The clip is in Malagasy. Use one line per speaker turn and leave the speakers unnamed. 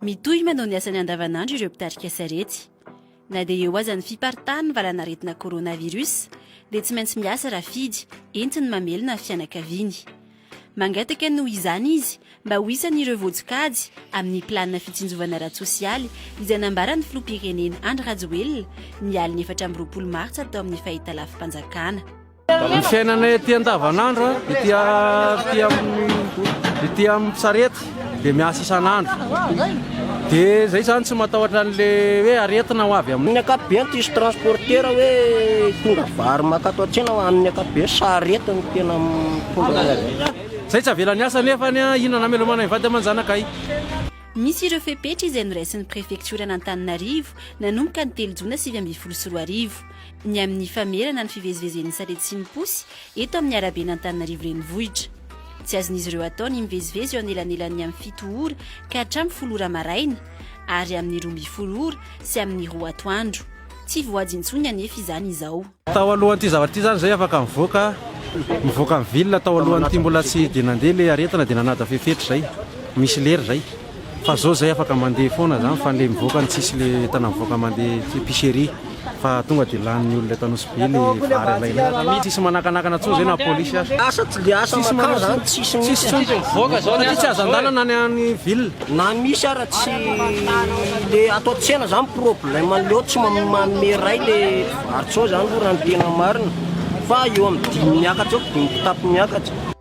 Mitohy Manohy asany andavan'andro ireo mpitarika sarety. Na dia eo aza ny fiparitahan'ny valan'aretina coronavirus, dia tsy maintsy miasa rafidy entiny mamelona Fianakaviany. Mangataka noho izany izy mba ho isan'ireo voatokajy amin'ny planina fitsinjovana ara-tsosialy izay nambaran'ny filoham-pirenena Andry Rajoelina ny aliny 4 Martsa tao amin'ny fahitalafi-panjakana.
Ny fiainana ety andavan'andro ety amin'ny sarety dia miasa isan'andro. Dia zay zany tsy matahotra an'ilay hoe aretina ho avy
amin'ny ankapobeny tsisy transportera hoe tonga vary makato an-tsena amin'ny ankapobeny sarety no tena mitondra.
Zay tsy avela ny asa nefa inona namelomana ivady aman-janakay.
Misy ireo fepetra izay noraisin'ny prefektura Antananarivo nanomboka ny 3 Jona 2024. Ny amin'ny famerana ny fivezivezen'ny sarety sy ny posy eto amin'ny araben'ny Antananarivo Renivohitra. Tsy azon'izy ireo atao ny mivezivezy eo anelanelan'ny amin'ny 7 ora ka hatramin'ny 10 ora maraina ary amin'ny 12 ora sy amin'ny 2 atoandro. Tsy voady intsony anefa izany izao.
Tao alohan'ity zavatra ity zany zay afaka mivoaka ny vilona tao alohan'ity mbola tsy dia nandeha le aretina dia nanada fepetra zay. Misy lery zay. Fa zao zay afaka mandeha foana zany fa le mivoaka ny tsisy le tana mivoaka mandeha épicerie fa tonga dia lan'ny olona tanosy be le vary ilaina. Tsisy manakanakana tsao zay na polisy
asa tsy dia asa makao zany tsisy
mivoaka zao tsy azan-dalana ny any ville
na misy ara tsy le ato tsena zany problème leo tsy mameray le vary tsao zany raha ny tena marina fa eo amin'ny 10 miakatra eo 10 kitapo miakatra.